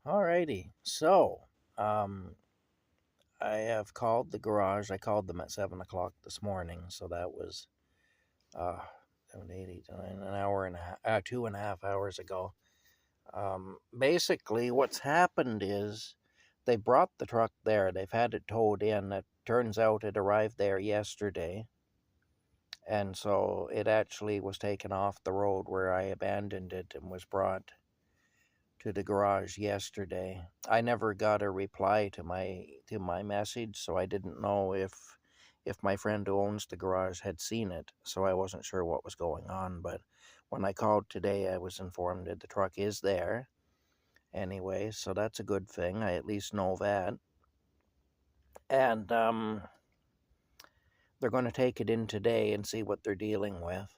Alrighty. So, um, I have called the garage. I called them at 7 o'clock this morning. So that was uh, 7, 8, 8, 9, an hour and a half, 2.5 hours ago. Basically, what's happened is they brought the truck there. They've had it towed in. It turns out it arrived there yesterday. And so it actually was taken off the road where I abandoned it and was brought to the garage yesterday. I never got a reply to my message, so I didn't know if my friend who owns the garage had seen it, so I wasn't sure what was going on. But when I called today, I was informed that the truck is there anyway, so that's a good thing. I at least know that. And they're going to take it in today and see what they're dealing with.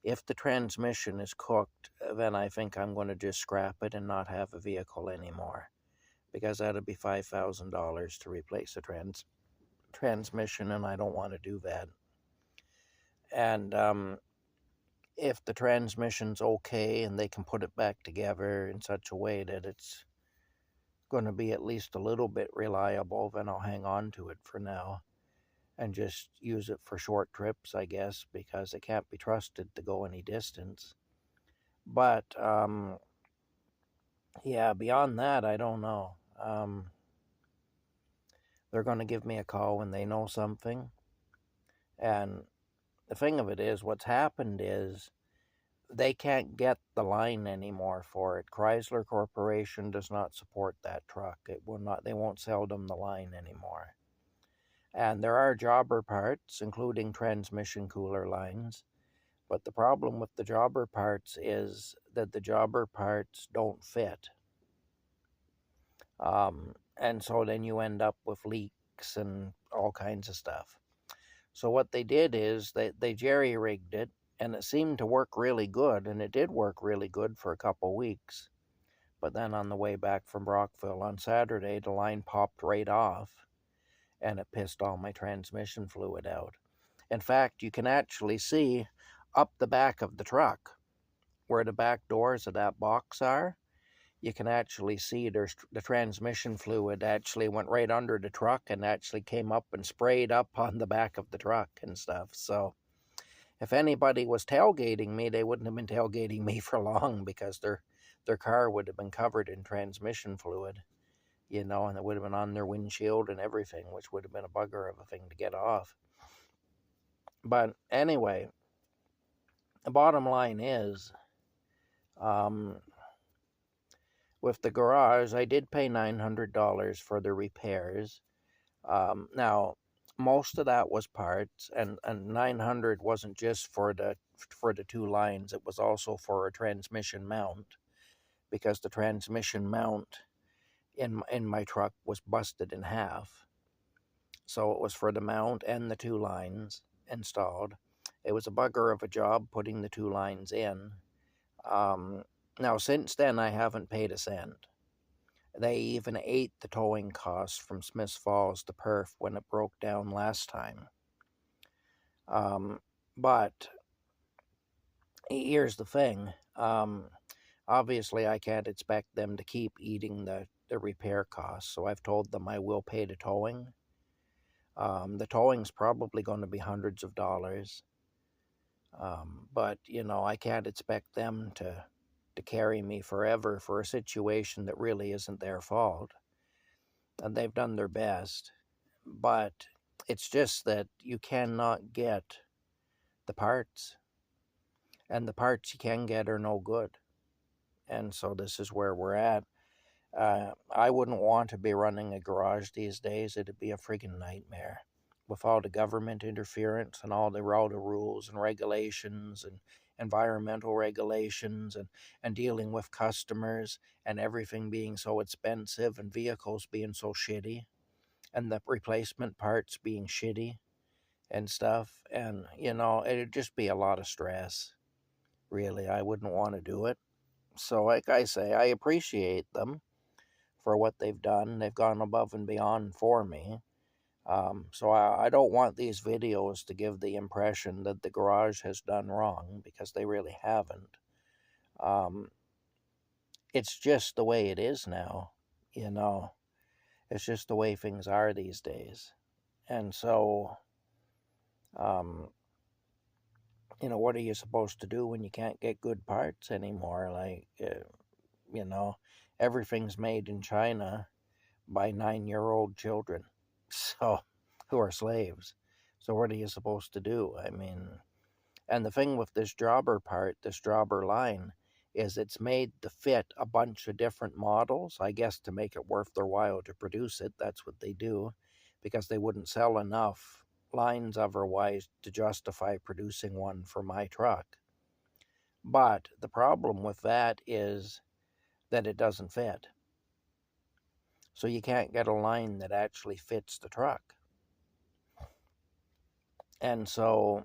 If the transmission is cooked, then I think I'm going to just scrap it and not have a vehicle anymore, because that'd be $5,000 to replace the transmission, and I don't want to do that. And if the transmission's okay and they can put it back together in such a way that it's going to be at least a little bit reliable, then I'll hang on to it for now and just use it for short trips, I guess, because it can't be trusted to go any distance. But yeah, beyond that, I don't know. They're going to give me a call when they know something. And the thing of it is, what's happened is they can't get the line anymore for it. Chrysler Corporation does not support that truck. It will not. They won't sell them the line anymore. And there are jobber parts, including transmission cooler lines. But the problem with the jobber parts is that the jobber parts don't fit. And so then you end up with leaks and all kinds of stuff. So what they did is they jerry-rigged it, and it seemed to work really good, and it did work really good for a couple weeks. But then on the way back from Brockville on Saturday, the line popped right off, and it pissed all my transmission fluid out. In fact, you can actually see up the back of the truck, where the back doors of that box are. You can actually see the transmission fluid actually went right under the truck and actually came up and sprayed up on the back of the truck and stuff. So if anybody was tailgating me, they wouldn't have been tailgating me for long, because their car would have been covered in transmission fluid, and it would have been on their windshield and everything, which would have been a bugger of a thing to get off. But anyway, the bottom line is, with the garage, I did pay $900 for the repairs. Now, most of that was parts, and 900 wasn't just for the two lines. It was also for a transmission mount, because the transmission mount in my truck was busted in half. So it was for the mount and the two lines installed. It was a bugger of a job putting the two lines in. Now, since then, I haven't paid a cent. They even ate the towing costs from Smiths Falls to Perth when it broke down last time. But here's the thing. Obviously, I can't expect them to keep eating the repair costs, so I've told them I will pay the towing. The towing's probably going to be hundreds of dollars. But, I can't expect them to carry me forever for a situation that really isn't their fault. And they've done their best. But it's just that you cannot get the parts. And the parts you can get are no good. And so this is where we're at. I wouldn't want to be running a garage these days. It'd be a friggin' nightmare, with all the government interference and all the rules and regulations and environmental regulations, and dealing with customers and everything being so expensive and vehicles being so shitty and the replacement parts being shitty and stuff. And, it'd just be a lot of stress. Really, I wouldn't want to do it. So, like I say, I appreciate them for what they've done. They've gone above and beyond for me. So I don't want these videos to give the impression that the garage has done wrong, because they really haven't. Um, it's just the way it is now, you know. It's just the way things are these days. And so, um, what are you supposed to do when you can't get good parts anymore? Like, you know, everything's made in China by 9-year-old children, so who are slaves. So what are you supposed to do? I mean, and the thing with this jobber part, this jobber line, is it's made to fit a bunch of different models, I guess to make it worth their while to produce it. That's what they do, because they wouldn't sell enough lines otherwise to justify producing one for my truck. But the problem with that is that it doesn't fit. So you can't get a line that actually fits the truck. And so,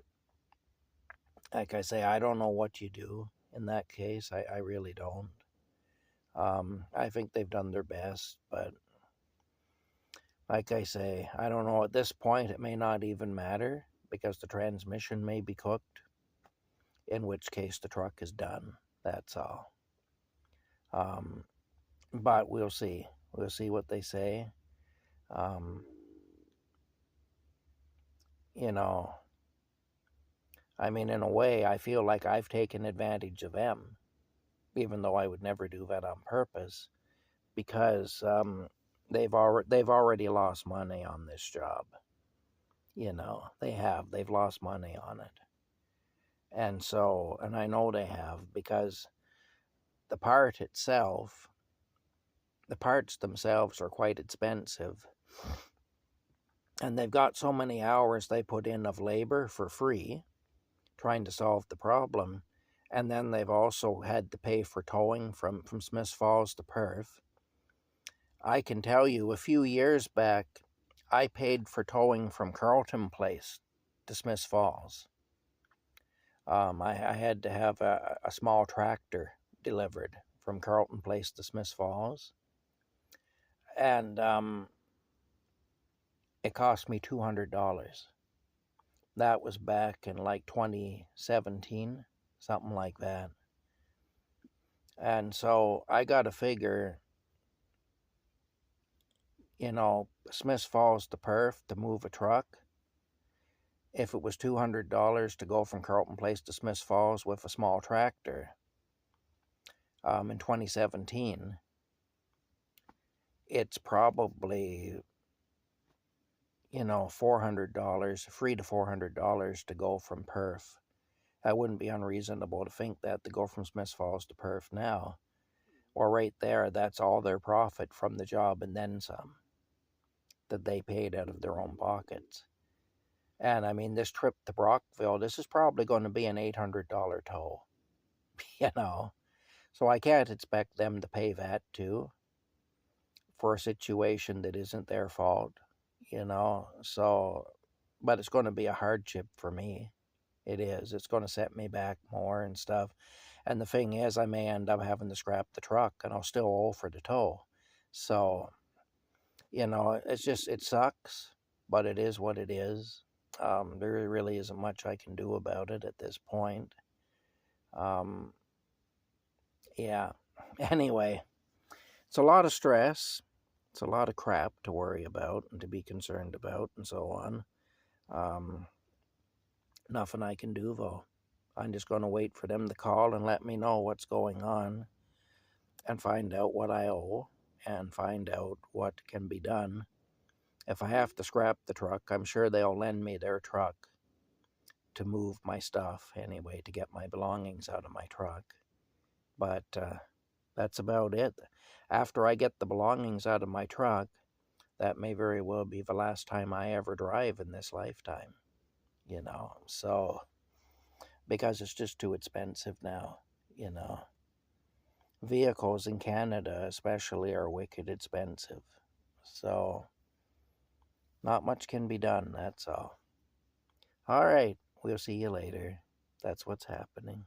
like I say, I don't know what you do in that case. I really don't. I think they've done their best, but like I say, I don't know. At this point, it may not even matter because the transmission may be cooked, in which case the truck is done. That's all. But we'll see. We'll see what they say. Um, you know, I mean, in a way, I feel like I've taken advantage of them, even though I would never do that on purpose, because they've already lost money on this job. They've lost money on it, and so, and I know they have because the part itself, the parts themselves are quite expensive, and they've got so many hours they put in of labor for free trying to solve the problem. And then they've also had to pay for towing from Smiths Falls to Perth. I can tell you, a few years back, I paid for towing from Carleton Place to Smiths Falls. I had to have a small tractor delivered from Carleton Place to Smiths Falls. And it cost me $200. That was back in like 2017, something like that. And so I got to figure, Smiths Falls to Perth to move a truck. If it was $200 to go from Carleton Place to Smiths Falls with a small tractor in 2017, it's probably, $400, $300 to $400 to go from Perth. That wouldn't be unreasonable to think that to go from Smiths Falls to Perth now. Or right there, that's all their profit from the job and then some that they paid out of their own pockets. And I mean, this trip to Brockville, this is probably going to be an $800 toll, So I can't expect them to pay that too for a situation that isn't their fault, So, but it's going to be a hardship for me. It is. It's going to set me back more and stuff. And the thing is, I may end up having to scrap the truck and I'll still owe for the tow. So, it's just, it sucks, but it is what it is. There really isn't much I can do about it at this point. Yeah. Anyway, it's a lot of stress. It's a lot of crap to worry about and to be concerned about and so on. Nothing I can do, though. I'm just going to wait for them to call and let me know what's going on and find out what I owe and find out what can be done. If I have to scrap the truck, I'm sure they'll lend me their truck to move my stuff anyway, to get my belongings out of my truck. But that's about it. After I get the belongings out of my truck, that may very well be the last time I ever drive in this lifetime, So, because it's just too expensive now, Vehicles in Canada especially are wicked expensive. So, not much can be done, that's all. All right, we'll see you later. That's what's happening.